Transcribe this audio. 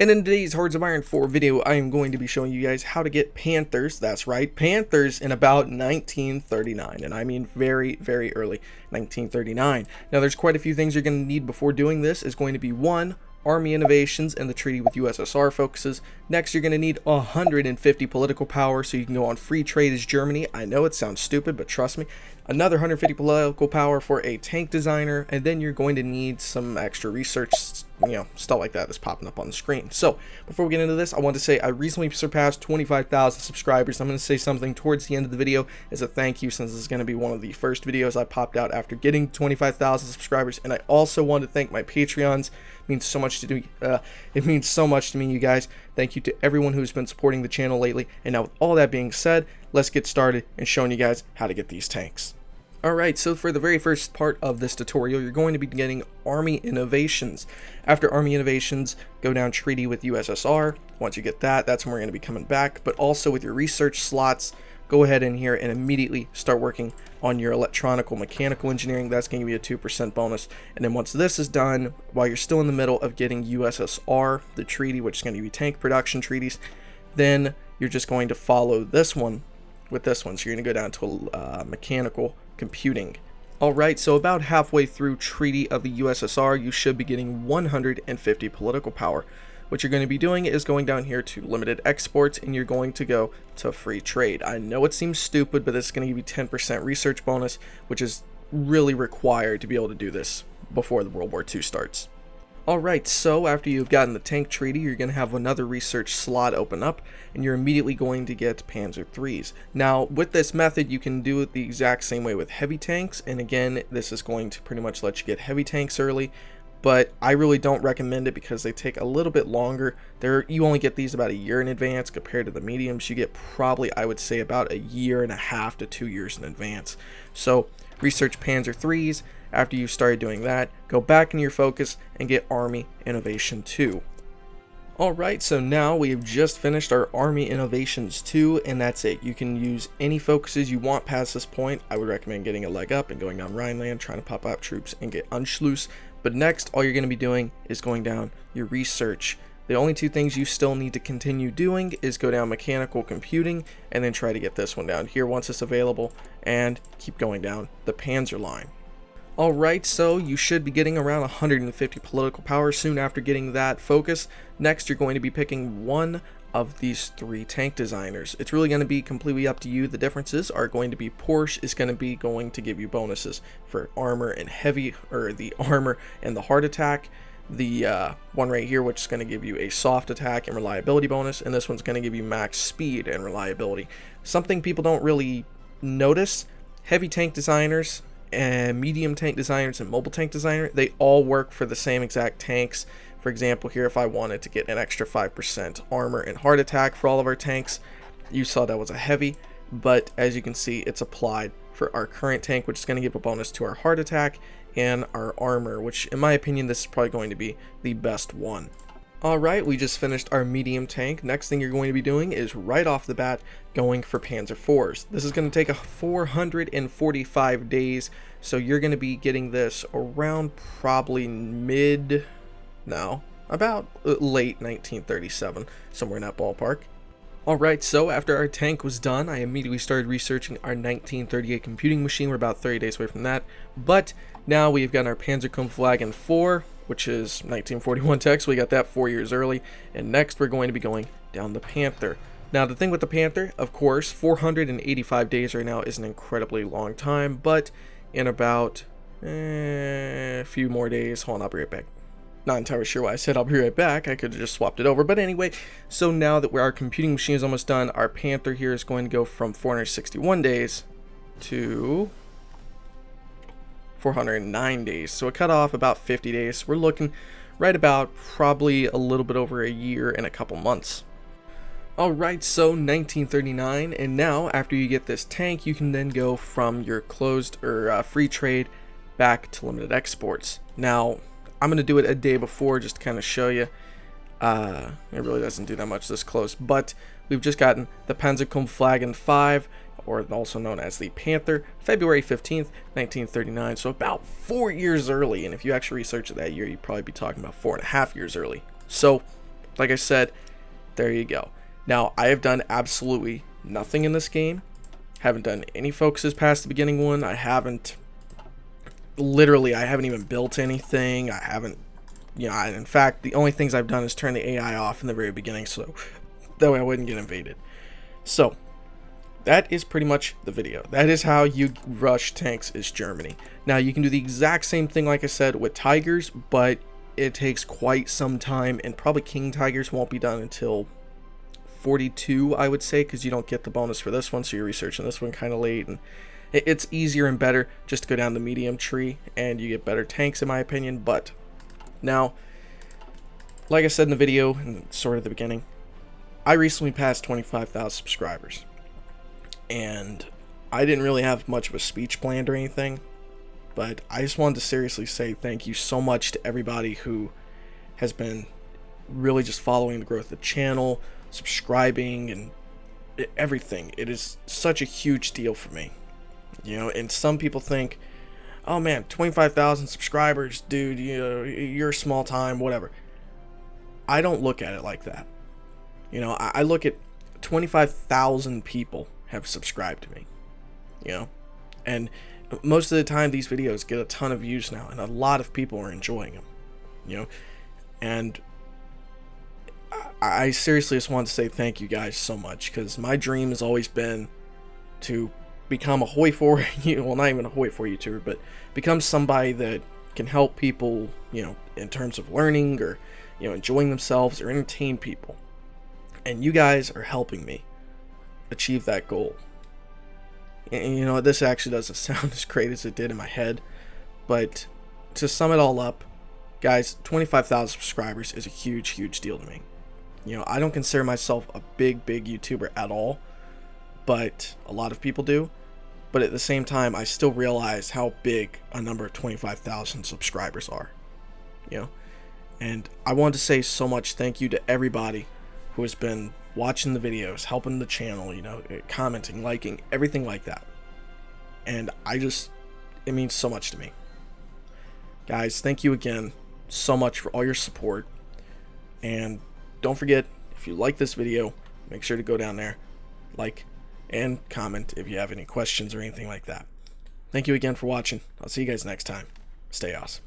And in today's Hordes of Iron 4 video, I am going to be showing you guys how to get Panthers, that's right, Panthers in about 1939, and I mean very, very early 1939. Now there's quite a few things you're going to need before doing this. Is going to be 1. Army innovations and the treaty with USSR focuses. Next, you're going to need 150 political power so you can go on free trade as Germany. I know it sounds stupid, but trust me. Another 150 political power for a tank designer, and then you're going to need some extra research, stuff like that that's popping up on the screen. So, before we get into this, I want to say I recently surpassed 25,000 subscribers. I'm going to say something towards the end of the video as a thank you, since this is going to be one of the first videos I popped out after getting 25,000 subscribers. And I also want to thank my Patreons. It means so much to me. It means so much to me, you guys. Thank you to everyone who's been supporting the channel lately. And now, with all that being said, let's get started and showing you guys how to get these tanks. Alright, so for the very first part of this tutorial, you're going to be getting Army Innovations. After Army Innovations, go down Treaty with USSR. Once you get that, that's when we're going to be coming back. But also with your research slots, go ahead in here and immediately start working on your electronical mechanical engineering. That's going to be a 2% bonus. And then once this is done, while you're still in the middle of getting USSR, the treaty, which is going to be tank production treaties, then you're just going to follow this one with this one. So you're going to go down to mechanical computing. Alright, so about halfway through Treaty of the USSR, you should be getting 150 political power. What you're going to be doing is going down here to limited exports, and you're going to go to free trade. I know it seems stupid, but this is going to give you 10% research bonus, which is really required to be able to do this before the World War II starts. Alright, so after you've gotten the tank treaty, you're going to have another research slot open up, and you're immediately going to get Panzer IIIs. Now, with this method, you can do it the exact same way with heavy tanks, and again, this is going to pretty much let you get heavy tanks early, but I really don't recommend it because they take a little bit longer. You only get these about a year in advance compared to the mediums. You get probably, I would say, about a year and a half to 2 years in advance. So, research Panzer IIIs. After you've started doing that, go back in your focus and get Army Innovation 2. Alright, so now we have just finished our Army Innovations 2, and that's it. You can use any focuses you want past this point. I would recommend getting a leg up and going down Rhineland, trying to pop out troops and get Anschluss. But next, all you're going to be doing is going down your research. The only two things you still need to continue doing is go down mechanical computing and then try to get this one down here once it's available, and keep going down the Panzer line. Alright, so you should be getting around 150 political power soon after getting that focus. Next, you're going to be picking one of these 3 tank designers. It's really going to be completely up to you. The differences are going to be Porsche is going to give you bonuses for armor and heavy, or the armor and the hard attack. The one right here, which is going to give you a soft attack and reliability bonus, and this one's going to give you max speed and reliability. Something people don't really notice, heavy tank designers and medium tank designers and mobile tank designer, they all work for the same exact tanks. For example, here, if I wanted to get an extra 5% armor and heart attack for all of our tanks, you saw that was a heavy, but as you can see, it's applied for our current tank, which is going to give a bonus to our heart attack and our armor, which in my opinion, this is probably going to be the best one. Alright, we just finished our medium tank. Next thing you're going to be doing is right off the bat going for Panzer IVs. This is going to take 445 days, so you're going to be getting this around probably about late 1937, somewhere in that ballpark. Alright, so after our tank was done, I immediately started researching our 1938 computing machine. We're about 30 days away from that, but now we've got our Panzerkampfwagen 4, which is 1941 tech, so we got that 4 years early. And next we're going to be going down the Panther. Now the thing with the Panther, of course, 485 days right now is an incredibly long time, but in about a few more days, hold on, I'll be right back. Not entirely sure why I said I'll be right back. I could have just swapped it over. But anyway, so now that our computing machine is almost done, our Panther here is going to go from 461 days to 409 days. So it cut off about 50 days. We're looking right about probably a little bit over a year and a couple months. Alright, so 1939, and now after you get this tank, you can then go from your closed or free trade back to limited exports. Now, I'm going to do it a day before just to kind of show you. It really doesn't do that much this close, but we've just gotten the Panzerkampfwagen 5, or also known as the Panther, February 15th, 1939, so about 4 years early. And if you actually research it that year, you'd probably be talking about 4.5 years early. So like I said, there you go. Now, I have done absolutely nothing in this game. Haven't done any focuses past the beginning one. I haven't even built anything. I haven't, in fact, the only things I've done is turn the AI off in the very beginning, so that way I wouldn't get invaded. So, that is pretty much the video. That is how you rush tanks is Germany. Now, you can do the exact same thing, like I said, with tigers, but it takes quite some time, and probably king tigers won't be done until 42, I would say, because you don't get the bonus for this one, so you're researching this one kind of late, and it's easier and better just to go down the medium tree, and you get better tanks, in my opinion. But now, like I said in the video, and sort of the beginning, I recently passed 25,000 subscribers, and I didn't really have much of a speech planned or anything, but I just wanted to seriously say thank you so much to everybody who has been really just following the growth of the channel, subscribing, and everything. It is such a huge deal for me, and some people think, oh man, 25,000 subscribers, dude, you're small time, whatever. I don't look at it like that. I look at 25,000 people have subscribed to me, and most of the time these videos get a ton of views now, and a lot of people are enjoying them, and I seriously just want to say thank you guys so much, because my dream has always been to become a HOI4, well, not even a HOI4 YouTuber, but become somebody that can help people, in terms of learning or, enjoying themselves or entertain people. And you guys are helping me achieve that goal. And, this actually doesn't sound as great as it did in my head, but to sum it all up, guys, 25,000 subscribers is a huge, huge deal to me. I don't consider myself a big YouTuber at all, but a lot of people do. But at the same time, I still realize how big a number of 25,000 subscribers are, And I wanted to say so much thank you to everybody who has been watching the videos, helping the channel, commenting, liking, everything like that. And it means so much to me. Guys, thank you again so much for all your support. And don't forget, if you like this video, make sure to go down there, like, and comment if you have any questions or anything like that. Thank you again for watching. I'll see you guys next time. Stay awesome.